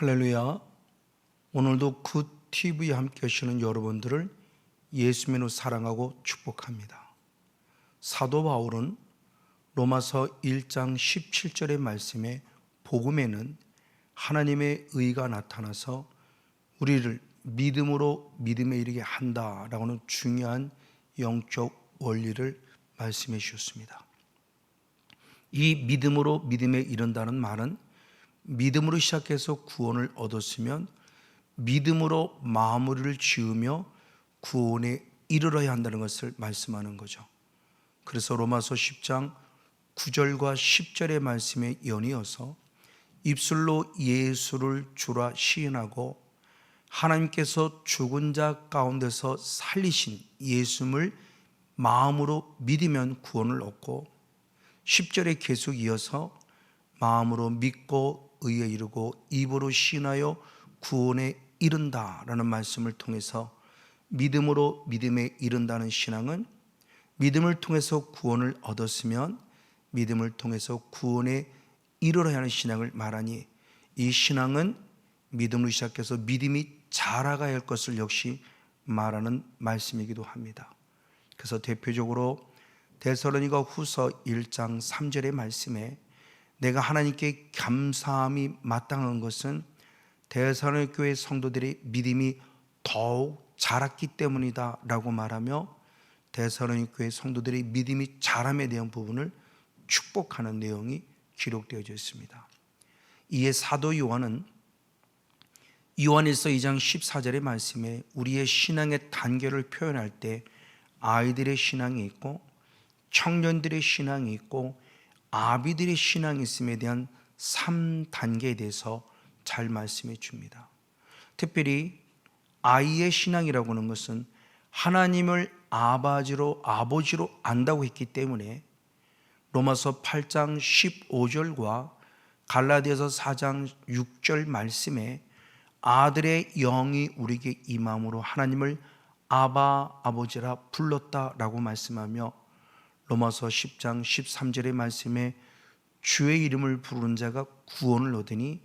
할렐루야. 오늘도 그 TV에 함께 하시는 여러분들을 예수님으로 사랑하고 축복합니다. 사도 바울은 로마서 1장 17절의 말씀에 복음에는 하나님의 의가 나타나서 우리를 믿음으로 믿음에 이르게 한다라고는 중요한 영적 원리를 말씀해 주셨습니다. 이 믿음으로 믿음에 이른다는 말은 믿음으로 시작해서 구원을 얻었으면 믿음으로 마무리를 지으며 구원에 이르러야 한다는 것을 말씀하는 거죠. 그래서 로마서 10장 9절과 10절의 말씀에 연이어서 입술로 예수를 주라 시인하고 하나님께서 죽은 자 가운데서 살리신 예수를 마음으로 믿으면 구원을 얻고 10절에 계속 이어서 마음으로 믿고 의에 이르고 입으로 시인하여 구원에 이른다라는 말씀을 통해서 믿음으로 믿음에 이른다는 신앙은 믿음을 통해서 구원을 얻었으면 믿음을 통해서 구원에 이르러야 하는 신앙을 말하니 이 신앙은 믿음으로 시작해서 믿음이 자라가야 할 것을 역시 말하는 말씀이기도 합니다. 그래서 대표적으로 데살로니가 후서 1장 3절의 말씀에 내가 하나님께 감사함이 마땅한 것은 데살로니가 교회 성도들의 믿음이 더욱 자랐기 때문이다 라고 말하며 데살로니가 교회 성도들의 믿음이 자람에 대한 부분을 축복하는 내용이 기록되어져 있습니다. 이에 사도 요한은 요한일서 2장 14절의 말씀에 우리의 신앙의 단계를 표현할 때 아이들의 신앙이 있고 청년들의 신앙이 있고 아비들의 신앙이 있음에 대한 3단계에 대해서 잘 말씀해 줍니다. 특별히 아이의 신앙이라고 하는 것은 하나님을 아버지로 안다고 했기 때문에 로마서 8장 15절과 갈라디아서 4장 6절 말씀에 아들의 영이 우리에게 임함으로 하나님을 아버지라 불렀다라고 말씀하며 로마서 10장 13절의 말씀에 주의 이름을 부르는 자가 구원을 얻으니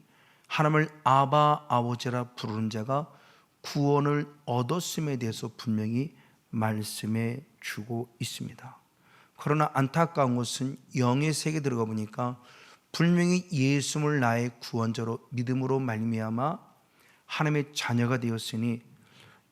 하나님을 아버지라 부르는 자가 구원을 얻었음에 대해서 분명히 말씀해 주고 있습니다. 그러나 안타까운 것은 영의 세계에 들어가 보니까 분명히 예수를 나의 구원자로 믿음으로 말미암아 하나님의 자녀가 되었으니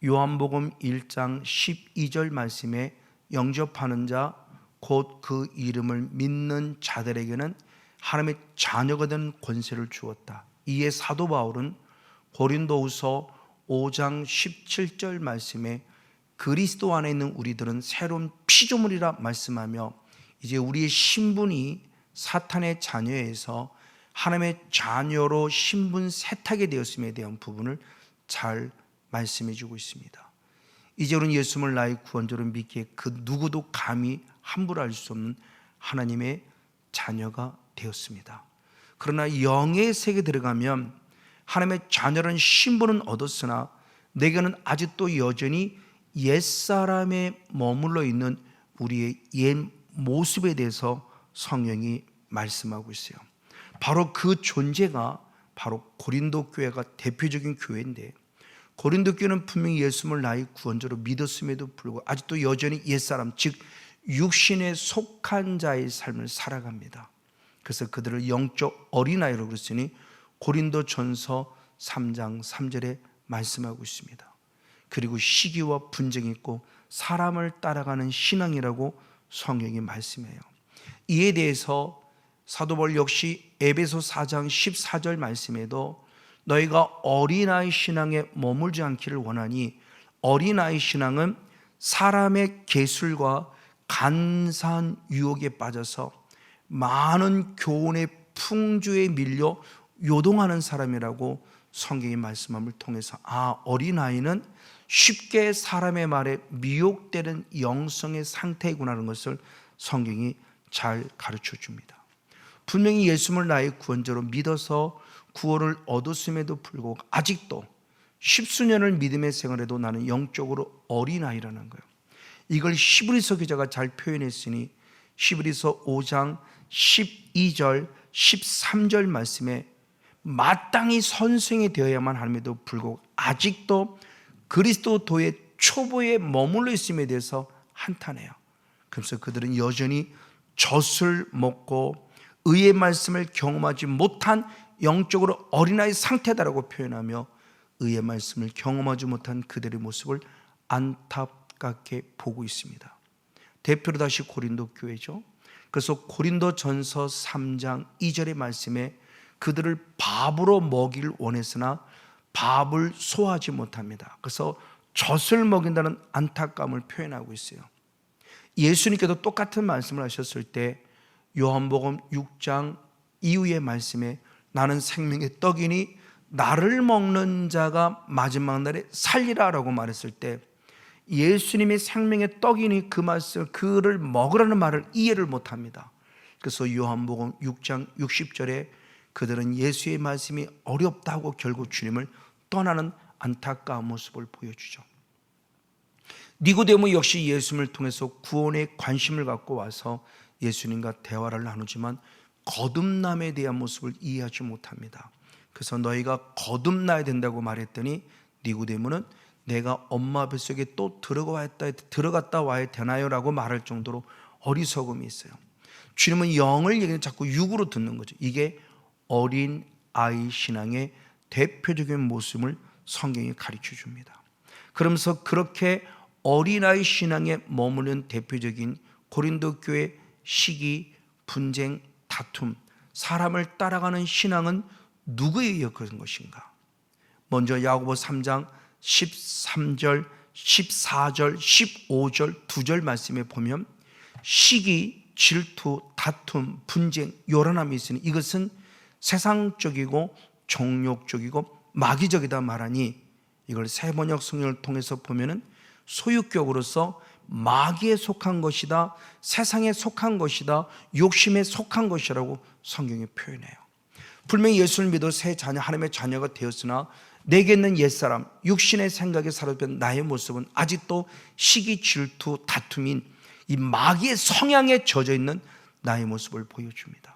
요한복음 1장 12절 말씀에 영접하는 자 곧 그 이름을 믿는 자들에게는 하나님의 자녀가 되는 권세를 주었다. 이에 사도 바울은 고린도후서 5장 17절 말씀에 그리스도 안에 있는 우리들은 새로운 피조물이라 말씀하며 이제 우리의 신분이 사탄의 자녀에서 하나님의 자녀로 신분 세탁이 되었음에 대한 부분을 잘 말씀해 주고 있습니다. 이제 우리는 예수를 나의 구원자로 믿기에 그 누구도 감히 함부로 할 수 없는 하나님의 자녀가 되었습니다. 그러나 영의 세계에 들어가면 하나님의 자녀라는 신분은 얻었으나 내게는 아직도 여전히 옛사람에 머물러 있는 우리의 옛 모습에 대해서 성령이 말씀하고 있어요. 바로 그 존재가 바로 고린도 교회가 대표적인 교회인데 고린도 교회는 분명히 예수를 나의 구원자로 믿었음에도 불구하고 아직도 여전히 옛사람 즉 육신에 속한 자의 삶을 살아갑니다. 그래서 그들을 영적 어린아이로 그랬으니 고린도전서 3장 3절에 말씀하고 있습니다. 그리고 시기와 분쟁이 있고 사람을 따라가는 신앙이라고 성경이 말씀해요. 이에 대해서 사도 바울 역시 에베소 4장 14절 말씀에도 너희가 어린아이 신앙에 머물지 않기를 원하니 어린아이 신앙은 사람의 계술과 간사한 유혹에 빠져서 많은 교훈의 풍조에 밀려 요동하는 사람이라고 성경이 말씀함을 통해서 어린아이는 쉽게 사람의 말에 미혹되는 영성의 상태이구나라는 것을 성경이 잘 가르쳐 줍니다. 분명히 예수를 나의 구원자로 믿어서 구원을 얻었음에도 불구하고 아직도 십수년을 믿음의 생활에도 나는 영적으로 어린아이라는 거예요. 이걸 히브리서 기자가 잘 표현했으니 히브리서 5장 12절 13절 말씀에 마땅히 선생이 되어야만 함에도 불구하고 아직도 그리스도도의 초보에 머물러 있음에 대해서 한탄해요. 그래서 그들은 여전히 젖을 먹고 의의 말씀을 경험하지 못한 영적으로 어린아이 상태다라고 표현하며 의의 말씀을 경험하지 못한 그들의 모습을 안타깝게 보고 있습니다. 대표로 다시 고린도 교회죠. 그래서 고린도전서 3장 2절의 말씀에 그들을 밥으로 먹이를 원했으나 밥을 소화하지 못합니다. 그래서 젖을 먹인다는 안타까움을 표현하고 있어요. 예수님께도 똑같은 말씀을 하셨을 때 요한복음 6장 이후의 말씀에 나는 생명의 떡이니 나를 먹는 자가 마지막 날에 살리라 라고 말했을 때 예수님이 생명의 떡이니 그 말씀, 그를 먹으라는 말을 이해를 못합니다. 그래서 요한복음 6장 60절에 그들은 예수의 말씀이 어렵다고 결국 주님을 떠나는 안타까운 모습을 보여주죠. 니고데모 역시 예수님을 통해서 구원에 관심을 갖고 와서 예수님과 대화를 나누지만 거듭남에 대한 모습을 이해하지 못합니다. 그래서 너희가 거듭나야 된다고 말했더니 니고데모는 내가 엄마 뱃속에 또 들어갔다 와야 되나요? 라고 말할 정도로 어리석음이 있어요. 주님은 영을 얘기는 자꾸 육으로 듣는 거죠. 이게 어린 아이 신앙의 대표적인 모습을 성경이 가르쳐 줍니다. 그러면서 그렇게 어린아이 신앙에 머무는 대표적인 고린도 교회 시기, 분쟁, 다툼, 사람을 따라가는 신앙은 누구에 의해 그런 것인가? 먼저 야고보 3장 13절, 14절, 15절 2절 말씀에 보면 시기, 질투, 다툼, 분쟁, 요란함이 있으니 이것은 세상적이고 정욕적이고 마귀적이다 말하니 이걸 세번역 성경을 통해서 보면은 소유격으로서 마귀에 속한 것이다, 세상에 속한 것이다, 욕심에 속한 것이라고 성경이 표현해요. 분명히 예수를 믿어 새 자녀, 하나님의 자녀가 되었으나 내게 있는 옛사람, 육신의 생각에 사로잡힌 나의 모습은 아직도 시기, 질투, 다툼인 이 마귀의 성향에 젖어 있는 나의 모습을 보여줍니다.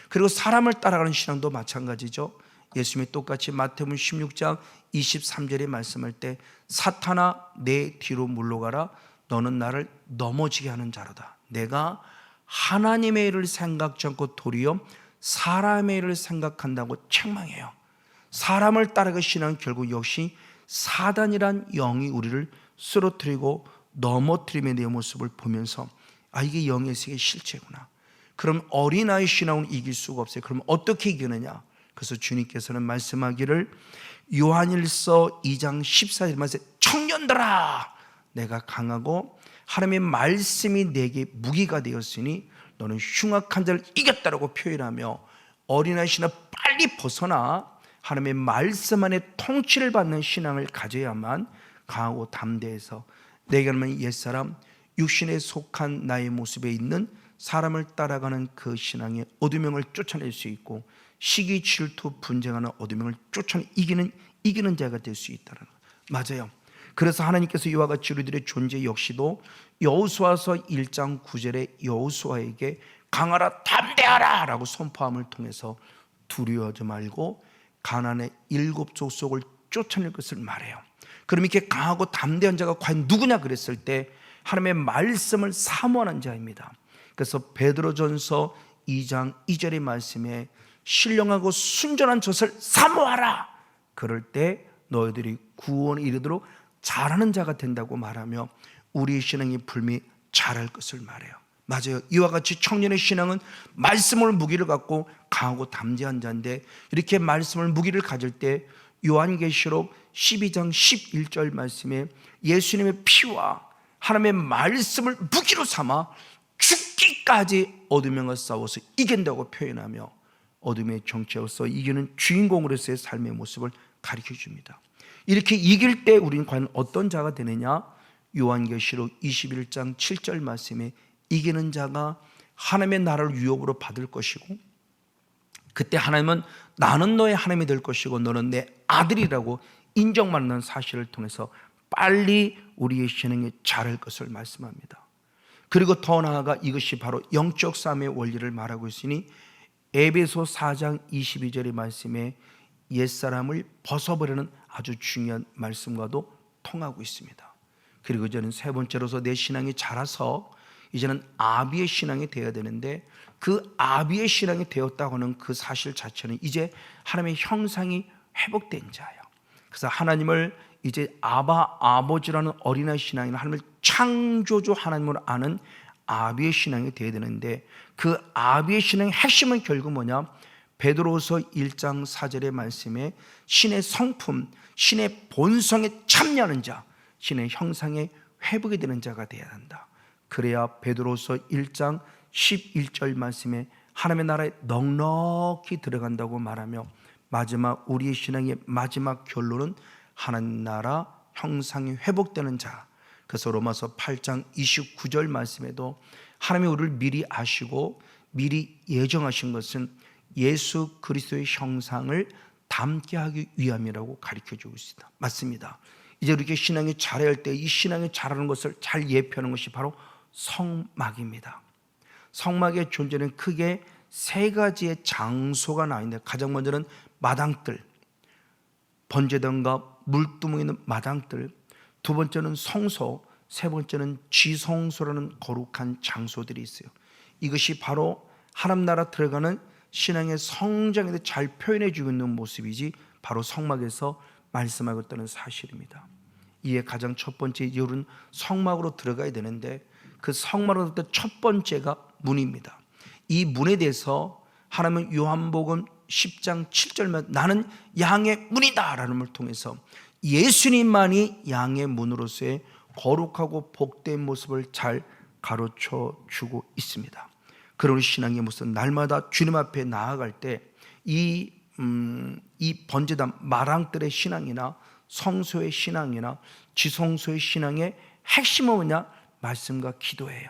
그리고 사람을 따라가는 신앙도 마찬가지죠. 예수님이 똑같이 마태복음 16장 23절에 말씀할 때 사탄아 내 뒤로 물러가라 너는 나를 넘어지게 하는 자로다. 내가 하나님의 일을 생각지 않고 도리어 사람의 일을 생각한다고 책망해요. 사람을 따라가는 신앙은 결국 역시 사단이란 영이 우리를 쓰러뜨리고 넘어뜨림의 내 모습을 보면서 아 이게 영의 세계 실체구나. 그럼 어린아이 신앙은 이길 수가 없어요. 그럼 어떻게 이기느냐? 그래서 주님께서는 말씀하기를 요한일서 2장 14절 말씀에 청년들아 내가 강하고 하나님의 말씀이 내게 무기가 되었으니 너는 흉악한 자를 이겼다라고 표현하며 어린아이 신앙 빨리 벗어나 하나님의 말씀 안에 통치를 받는 신앙을 가져야만 강하고 담대해서 내게 하면 옛사람 육신에 속한 나의 모습에 있는 사람을 따라가는 그 신앙의 어두명을 쫓아낼 수 있고 시기, 질투, 분쟁하는 어두명을 쫓아내 이기는 자가 될 수 있다는 것. 맞아요. 그래서 하나님께서 이와 같이 우리들의 존재 역시도 여호수아서 1장 9절에 여호수아에게 강하라 담대하라 라고 선포함을 통해서 두려워하지 말고 가나안의 7 족속을 쫓아낼 것을 말해요. 그럼 이렇게 강하고 담대한 자가 과연 누구냐 그랬을 때 하나님의 말씀을 사모하는 자입니다. 그래서 베드로전서 2장 2절의 말씀에 신령하고 순전한 젖을 사모하라. 그럴 때 너희들이 구원에 이르도록 잘하는 자가 된다고 말하며 우리의 신앙이 불미 잘할 것을 말해요. 맞아요. 이와 같이 청년의 신앙은 말씀을 무기를 갖고 강하고 담대한 자인데 이렇게 말씀을 무기를 가질 때 요한계시록 12장 11절 말씀에 예수님의 피와 하나님의 말씀을 무기로 삼아 죽기까지 어둠과 싸워서 이긴다고 표현하며 어둠의 정체로서 이기는 주인공으로서의 삶의 모습을 가르쳐 줍니다. 이렇게 이길 때 우리는 과연 어떤 자가 되느냐? 요한계시록 21장 7절 말씀에 이기는 자가 하나님의 나라를 유업으로 받을 것이고 그때 하나님은 나는 너의 하나님이 될 것이고 너는 내 아들이라고 인정받는 사실을 통해서 빨리 우리의 신앙에 자랄 것을 말씀합니다. 그리고 더 나아가 이것이 바로 영적 싸움의 원리를 말하고 있으니 에베소 4장 22절의 말씀에 옛사람을 벗어버리는 아주 중요한 말씀과도 통하고 있습니다. 그리고 저는 세 번째로서 내 신앙이 자라서 이제는 아비의 신앙이 되어야 되는데, 그 아비의 신앙이 되었다고 하는 그 사실 자체는 이제 하나님의 형상이 회복된 자예요. 그래서 하나님을 이제 아버지라는 어린아이 신앙이나 하나님을 창조주 하나님으로 아는 아비의 신앙이 되어야 되는데, 그 아비의 신앙의 핵심은 결국 뭐냐? 베드로후서 1장 4절의 말씀에 신의 성품, 신의 본성에 참여하는 자, 신의 형상에 회복이 되는 자가 되어야 한다. 그래야 베드로후서 1장 11절 말씀에 하나님의 나라에 넉넉히 들어간다고 말하며, 마지막 우리의 신앙의 마지막 결론은 하나님 나라 형상이 회복되는 자. 그래서 로마서 8장 29절 말씀에도 하나님이 우리를 미리 아시고 미리 예정하신 것은 예수 그리스도의 형상을 닮게 하기 위함이라고 가르쳐주고 있습니다. 맞습니다. 이제 이렇게 신앙이 자라야 할 때 이 신앙이 자라는 것을 잘 예표하는 것이 바로 성막입니다. 성막의 존재는 크게 세 가지의 장소가 나와 있는데, 가장 먼저는 마당들, 번제단과 물두멍 있는 마당들, 두 번째는 성소, 세 번째는 지성소라는 거룩한 장소들이 있어요. 이것이 바로 하나님 나라 들어가는 신앙의 성장에 대해 잘 표현해 주고 있는 모습이지, 바로 성막에서 말씀하고 있다는 사실입니다. 이에 가장 첫 번째, 우리는 성막으로 들어가야 되는데, 그 성막으로 들어갈 때 첫 번째가 문입니다. 이 문에 대해서 하나님은 요한복음 10장 7절만 나는 양의 문이다 라는 말 통해서 예수님만이 양의 문으로서의 거룩하고 복된 모습을 잘 가르쳐 주고 있습니다. 그런 신앙의 모습은 날마다 주님 앞에 나아갈 때 이 번제단 마당들의 신앙이나 성소의 신앙이나 지성소의 신앙의 핵심은 뭐냐? 말씀과 기도예요.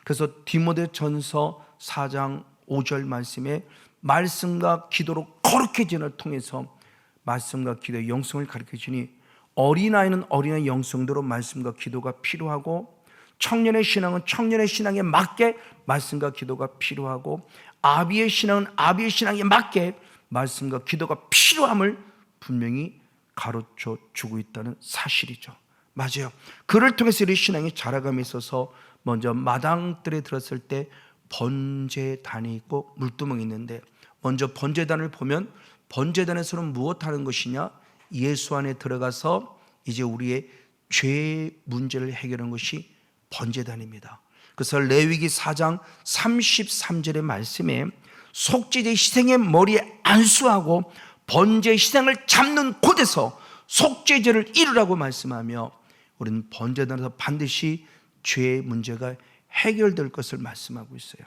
그래서 디모데전서 4장 5절 말씀에 말씀과 기도로 거룩해진을 통해서 말씀과 기도의 영성을 가르쳐 주니, 어린아이는 어린아이 영성대로 말씀과 기도가 필요하고, 청년의 신앙은 청년의 신앙에 맞게 말씀과 기도가 필요하고, 아비의 신앙은 아비의 신앙에 맞게 말씀과 기도가 필요함을 분명히 가르쳐 주고 있다는 사실이죠. 맞아요. 그를 통해서 우리 신앙이 자라감에 있어서 먼저 마당들에 들었을 때 번제단이 있고 물두멍이 있는데, 먼저 번제단을 보면 번제단에서는 무엇 하는 것이냐? 예수 안에 들어가서 이제 우리의 죄 문제를 해결하는 것이 번제단입니다. 그래서 레위기 4장 33절의 말씀에 속죄제 희생의 머리에 안수하고 번제 희생을 잡는 곳에서 속죄제를 이루라고 말씀하며, 우리는 번제단에서 반드시 죄의 문제가 해결될 것을 말씀하고 있어요.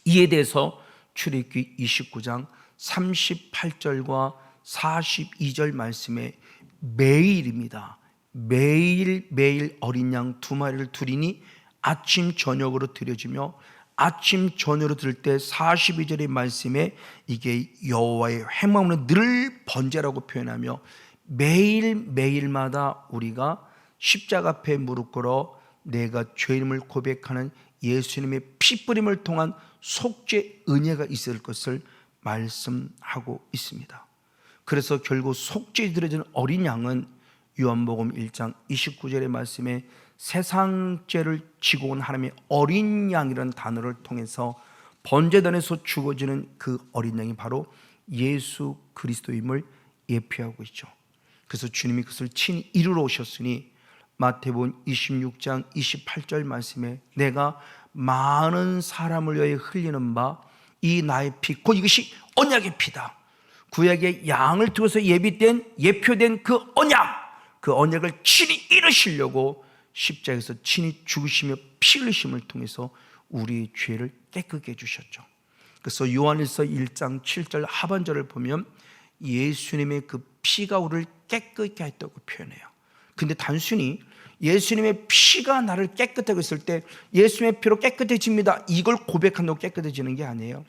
이에 대해서 출애굽기 29장 38절과 42절 말씀에 매일입니다. 매일 어린 양 2마리를 드리니 아침 저녁으로 드려주며, 아침 저녁으로 드릴 때 42절의 말씀에 이게 여호와의 회막으로 늘 번제라고 표현하며, 매일마다 우리가 십자가 앞에 무릎 꿇어 내가 죄인임을 고백하는 예수님의 피뿌림을 통한 속죄 은혜가 있을 것을 말씀하고 있습니다. 그래서 결국 속죄 드려지는 어린 양은 요한복음 1장 29절의 말씀에 세상 죄를 지고 온 하나님의 어린 양이라는 단어를 통해서 번제단에서 죽어지는 그 어린 양이 바로 예수 그리스도임을 예표하고 있죠. 그래서 주님이 그것을 친히 이루러 오셨으니, 마태복음 26장 28절 말씀에 내가 많은 사람을 위하여 흘리는 바 이 나의 피 곧 이것이 언약의 피다. 구약의 양을 두어서 예표된 그 언약, 그 언약을 친히 이루시려고 십자가에서 친히 죽으시며 피 흘리심을 통해서 우리의 죄를 깨끗게 해주셨죠. 그래서 요한일서 1장 7절 하반절을 보면 예수님의 그 피가 우리를 깨끗게 했다고 표현해요. 근데 단순히 예수님의 피가 나를 깨끗하게 했을 때 예수님의 피로 깨끗해집니다, 이걸 고백한다고 깨끗해지는 게 아니에요.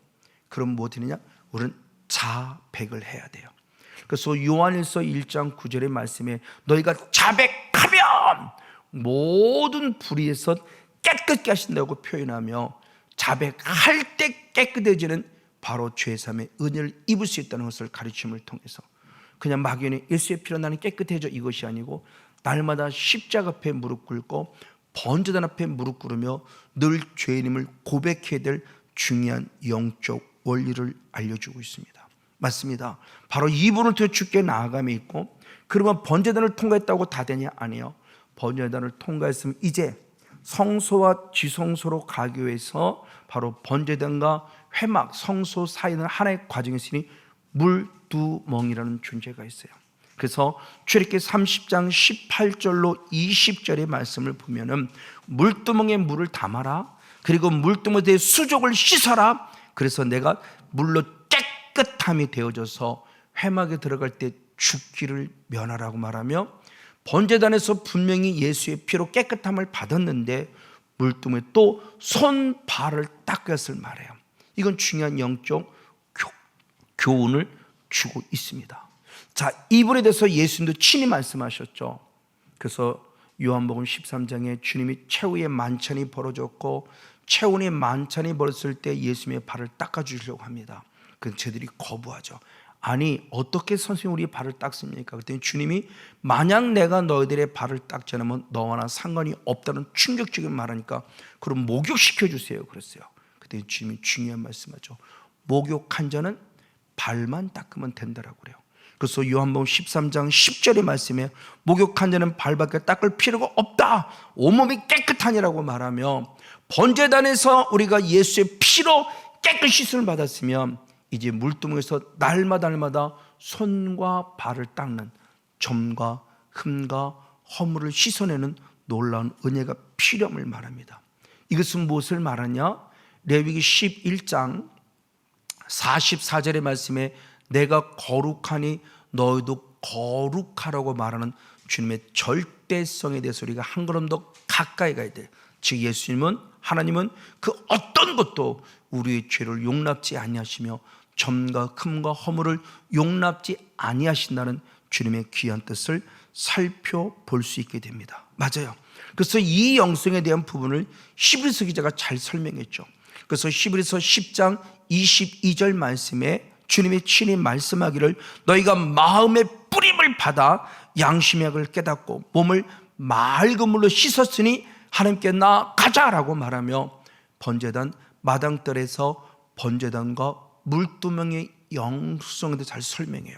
그럼 뭐 되느냐? 우리는 자백을 해야 돼요. 그래서 요한일서 1장 9절의 말씀에 너희가 자백하면 모든 불의에서 깨끗게 하신다고 표현하며, 자백할 때 깨끗해지는 바로 죄사함의 은혜를 입을 수 있다는 것을 가르침을 통해서 그냥 막연히 예수의 피로 나는 깨끗해져 이것이 아니고 날마다 십자가 앞에 무릎 꿇고 번제단 앞에 무릎 꿇으며 늘 죄인임을 고백해야 될 중요한 영적 원리를 알려주고 있습니다. 맞습니다. 바로 이분을 통해 주께 나아감이 있고, 그러면 번제단을 통과했다고 다 되냐? 아니요. 번제단을 통과했으면 이제 성소와 지성소로 가기 위해서 바로 번제단과 회막, 성소 사이는 하나의 과정이 있으니 물두멍이라는 존재가 있어요. 그래서 출애굽기 30장 18절로 20절의 말씀을 보면은 물두멍에 물을 담아라, 그리고 물두멍에 대해 수족을 씻어라, 그래서 내가 물로 깨끗함이 되어져서 회막에 들어갈 때 죽기를 면하라고 말하며, 번제단에서 분명히 예수의 피로 깨끗함을 받았는데 물두멍에 또 손발을 닦았을 말해요. 이건 중요한 영적 교훈을 주고 있습니다. 자, 이분에 대해서 예수님도 친히 말씀하셨죠. 그래서 요한복음 13장에 주님이 최후의 만찬이 벌어졌고, 최후의 만찬이 벌어졌을 때 예수님의 발을 닦아주시려고 합니다. 그래서 저들이 거부하죠. 아니, 어떻게 선생님 우리 발을 닦습니까? 그랬더니 주님이 만약 내가 너희들의 발을 닦지 않으면 너와 나 상관이 없다는 충격적인 말하니까 그럼 목욕시켜 주세요 그랬어요. 그랬더니 주님이 중요한 말씀하죠. 목욕한 자는 발만 닦으면 된다라고 그래요. 그래서 요한복음 13장 10절의 말씀에 목욕한 자는 발밖에 닦을 필요가 없다, 온몸이 깨끗하니라고 말하며, 번제단에서 우리가 예수의 피로 깨끗이 씻음을 받았으면 이제 물두멍에서 날마다 손과 발을 닦는 점과 흠과 허물을 씻어내는 놀라운 은혜가 필요함을 말합니다. 이것은 무엇을 말하냐? 레위기 11장 44절의 말씀에 내가 거룩하니 너희도 거룩하라고 말하는 주님의 절대성에 대해서 우리가 한 걸음 더 가까이 가야 돼요. 즉 예수님은, 하나님은 그 어떤 것도 우리의 죄를 용납지 아니하시며 점과 흠과 허물을 용납지 아니하신다는 주님의 귀한 뜻을 살펴볼 수 있게 됩니다. 맞아요. 그래서 이 영성에 대한 부분을 히브리서 기자가 잘 설명했죠. 그래서 히브리서 10장 22절 말씀에 주님이 친히 말씀하기를 너희가 마음의 뿌림을 받아 양심의 약을 깨닫고 몸을 맑은 물로 씻었으니 하나님께 나아가자라고 말하며, 번제단 마당떨에서 번제단과 물두멍의 영성에 대해 잘 설명해요.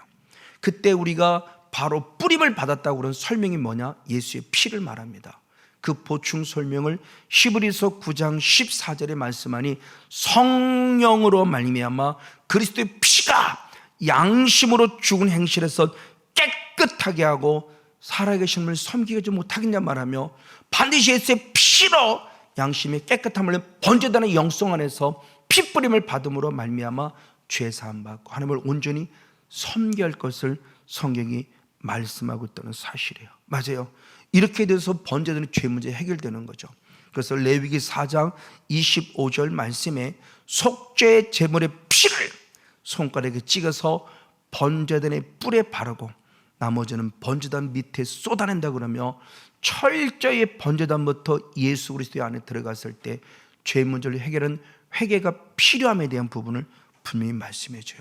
그때 우리가 바로 뿌림을 받았다고 그런 설명이 뭐냐? 예수의 피를 말합니다. 그 보충 설명을 히브리서 9장 14절에 말씀하니 성령으로 말미암아 그리스도의 피가 양심으로 죽은 행실에서 깨끗하게 하고 살아계신 분을 섬기게 하지 못하겠냐 말하며, 반드시 예수의 피로 양심의 깨끗함을 번제단의 영성 안에서 피뿌림을 받음으로 말미암아 죄 사함 받고 하나님을 온전히 섬겨야 할 것을 성경이 말씀하고 있다는 사실이에요. 맞아요. 이렇게 돼서 번제단의 죄 문제 해결되는 거죠. 그래서 레위기 4장 25절 말씀에 속죄 제물의 피를 손가락에 찍어서 번제단의 뿔에 바르고 나머지는 번제단 밑에 쏟아낸다 그러며, 철저히 번제단부터 예수 그리스도의 안에 들어갔을 때 죄 문제를 해결하는 회개가 필요함에 대한 부분을 분명히 말씀해 줘요.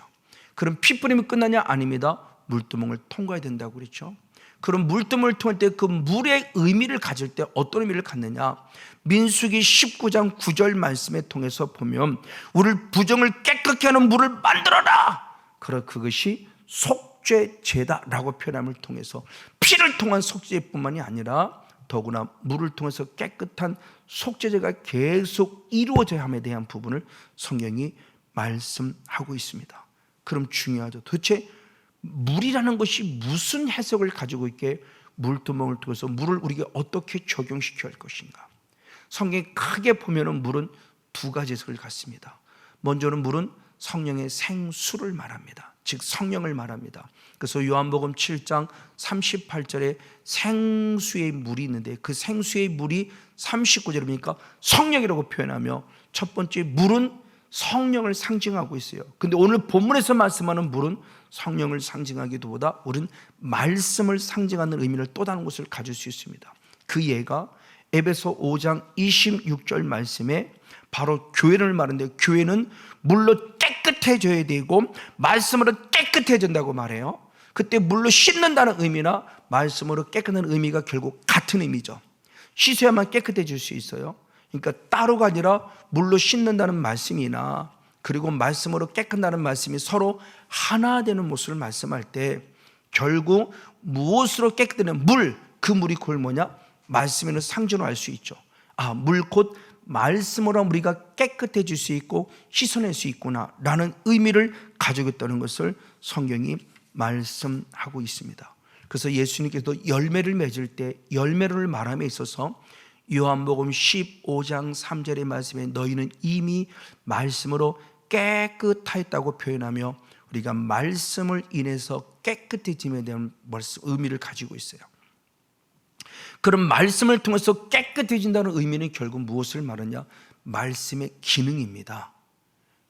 그럼 피 뿌림이 끝나냐? 아닙니다. 물두멍을 통과해야 된다고 그랬죠. 그럼 물두멍을 통할 때 그 물의 의미를 가질 때 어떤 의미를 갖느냐? 민수기 19장 9절 말씀에 통해서 보면 우리를 부정을 깨끗게 하는 물을 만들어라, 그것이 속죄제다라고 표현함을 통해서 피를 통한 속죄뿐만이 아니라 더구나 물을 통해서 깨끗한 속죄제가 계속 이루어져야 함에 대한 부분을 성경이 말씀하고 있습니다. 그럼 중요하죠. 도대체 물이라는 것이 무슨 해석을 가지고 있게 물두멍을 통해서 물을 우리에게 어떻게 적용시켜야 할 것인가? 성경이 크게 보면 물은 두 가지 해석을 갖습니다. 먼저는 물은 성령의 생수를 말합니다. 즉 성령을 말합니다. 그래서 요한복음 7장 38절에 생수의 물이 있는데 그 생수의 물이 39절에 보니까 성령이라고 표현하며, 첫 번째 물은 성령을 상징하고 있어요. 근데 오늘 본문에서 말씀하는 물은 성령을 상징하기보다 우리는 말씀을 상징하는 의미를 또 다른 것을 가질 수 있습니다. 그 예가 에베소 5장 26절 말씀에 바로 교회를 말하는데, 교회는 물로 깨끗해져야 되고 말씀으로 깨끗해진다고 말해요. 그때 물로 씻는다는 의미나 말씀으로 깨끗한 의미가 결국 같은 의미죠. 씻어야만 깨끗해질 수 있어요. 그러니까 따로가 아니라 물로 씻는다는 말씀이나 그리고 말씀으로 깨끗하다는 말씀이 서로 하나 되는 모습을 말씀할 때 결국 무엇으로 깨끗해지는 물, 그 물이 곧 뭐냐? 말씀에는 상징으로 알 수 있죠. 물 곧 말씀으로 우리가 깨끗해질 수 있고 씻어낼 수 있구나 라는 의미를 가지고 있다는 것을 성경이 말씀하고 있습니다. 그래서 예수님께서도 열매를 맺을 때 열매를 말함에 있어서 요한복음 15장 3절의 말씀에 너희는 이미 말씀으로 깨끗하였다고 표현하며 우리가 말씀을 인해서 깨끗해짐에 대한 의미를 가지고 있어요. 그럼 말씀을 통해서 깨끗해진다는 의미는 결국 무엇을 말하냐? 말씀의 기능입니다.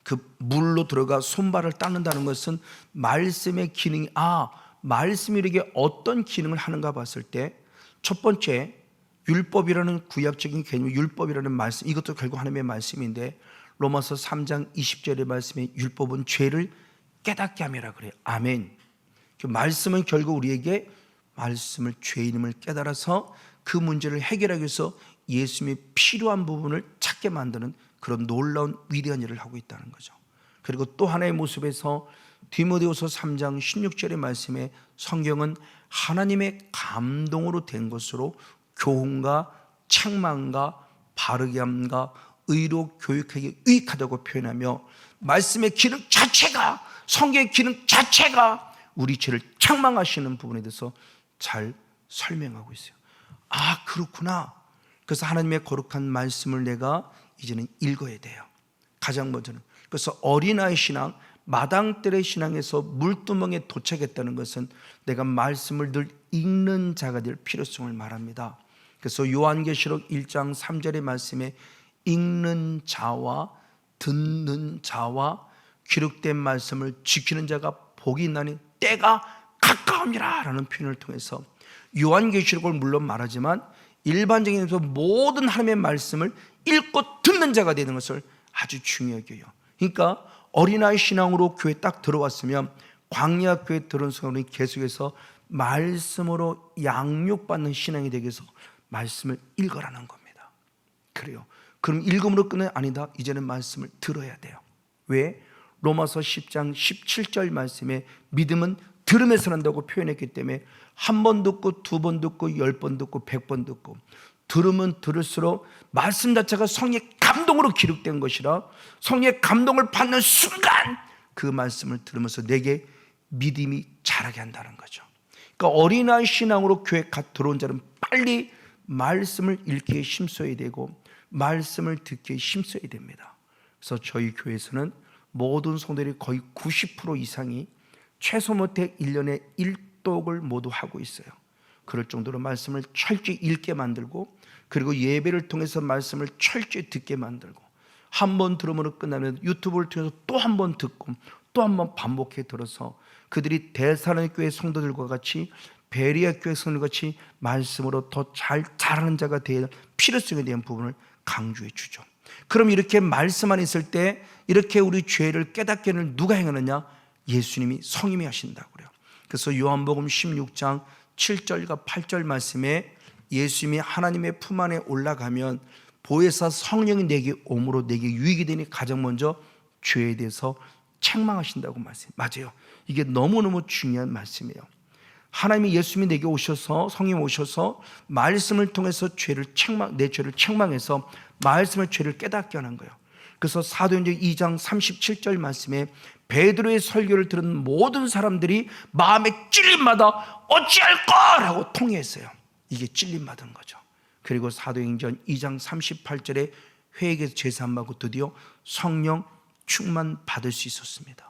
그 물로 들어가 손발을 닦는다는 것은 말씀의 기능이 말씀이 이렇게 어떤 기능을 하는가 봤을 때 첫 번째, 율법이라는 구약적인 개념, 율법이라는 말씀, 이것도 결국 하나님의 말씀인데 로마서 3장 20절의 말씀에 율법은 죄를 깨닫게 함이라 그래요. 아멘. 그 말씀은 결국 우리에게 말씀을 죄인임을 깨달아서 그 문제를 해결하기 위해서 예수님이 필요한 부분을 찾게 만드는 그런 놀라운 위대한 일을 하고 있다는 거죠. 그리고 또 하나의 모습에서 디모데후서 3장 16절의 말씀에 성경은 하나님의 감동으로 된 것으로 교훈과 책망과 바르게 함과 의로 교육하기 유익하다고 표현하며 말씀의 기능 자체가, 성경의 기능 자체가 우리 죄를 책망하시는 부분에 대해서 잘 설명하고 있어요. 그렇구나. 그래서 하나님의 거룩한 말씀을 내가 이제는 읽어야 돼요. 가장 먼저는. 그래서 어린아이 신앙, 마당들의 신앙에서 물두멍에 도착했다는 것은 내가 말씀을 늘 읽는 자가 될 필요성을 말합니다. 그래서 요한계시록 1장 3절의 말씀에 읽는 자와 듣는 자와 기록된 말씀을 지키는 자가 복이 있나니 때가 가까움이라 라는 표현을 통해서 요한계시록을 물론 말하지만 일반적인 의미에서 모든 하나님의 말씀을 읽고 듣는 자가 되는 것을 아주 중요하게 해요. 그러니까 어린아이 신앙으로 교회 딱 들어왔으면 광야 교회 들어온 순간 우리 계속해서 말씀으로 양육받는 신앙이 되기 위해서 말씀을 읽으라는 겁니다. 그래요. 그럼 읽음으로 끝내? 아니다. 이제는 말씀을 들어야 돼요. 왜? 로마서 10장 17절 말씀에 믿음은 들음에서 난다고 표현했기 때문에 한 번 듣고 두 번 듣고 10번 듣고 100번 듣고 들으면 들을수록 말씀 자체가 성령의 감동으로 기록된 것이라 성령의 감동을 받는 순간 그 말씀을 들으면서 내게 믿음이 자라게 한다는 거죠. 그러니까 어린아이 신앙으로 교회 갓 들어온 자는 빨리 말씀을 읽기에 힘써야 되고 말씀을 듣기에 힘써야 됩니다. 그래서 저희 교회에서는 모든 성도들이 거의 90% 이상이 최소 못해 1년에 1독을 모두 하고 있어요. 그럴 정도로 말씀을 철저히 읽게 만들고 그리고 예배를 통해서 말씀을 철저히 듣게 만들고 한 번 들으면 끝나면 유튜브를 통해서 또 한 번 듣고 또 한 번 반복해 들어서 그들이 데살로니가교회 성도들과 같이 베레아 교회 성도들과 같이 말씀으로 더 잘 자라는 자가 될 필요성에 대한 부분을 강조해 주죠. 그럼 이렇게 말씀 안에 있을 때 이렇게 우리 죄를 깨닫게 하는 누가 행하느냐? 예수님이 성님이 하신다고 그래요. 그래서 요한복음 16장 7절과 8절 말씀에 예수님이 하나님의 품 안에 올라가면 보혜사 성령이 내게 오므로 내게 유익이 되니 가장 먼저 죄에 대해서 책망하신다고 말씀. 맞아요. 이게 너무너무 중요한 말씀이에요. 하나님이 예수님이 내게 오셔서 성령 오셔서 말씀을 통해서 내 죄를 책망해서 말씀의 죄를 깨닫게 하는 거예요. 그래서 사도행전 2장 37절 말씀에 베드로의 설교를 들은 모든 사람들이 마음에 찔림마다 어찌할까라고 통회했어요. 이게 찔림 받은 거죠. 그리고 사도행전 2장 38절에 회개에서 제사함하고 드디어 성령 충만 받을 수 있었습니다.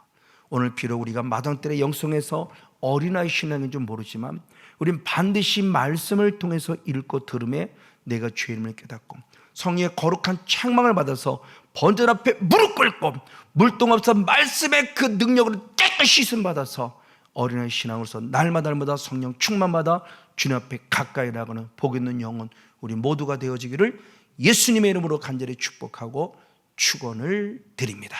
오늘 비록 우리가 마당들의 영성에서 어린아이 신앙인 줄 모르지만 우린 반드시 말씀을 통해서 읽고 들음에 내가 죄임을 깨닫고 성령의 거룩한 책망을 받아서 번전 앞에 무릎 꿇고 물동 앞에서 말씀의 그 능력으로 깨끗이 씻음 받아서 어린아이 신앙으로서 날마다 성령 충만받아 주님 앞에 가까이 나가는 복 있는 영혼 우리 모두가 되어지기를 예수님의 이름으로 간절히 축복하고 축원을 드립니다.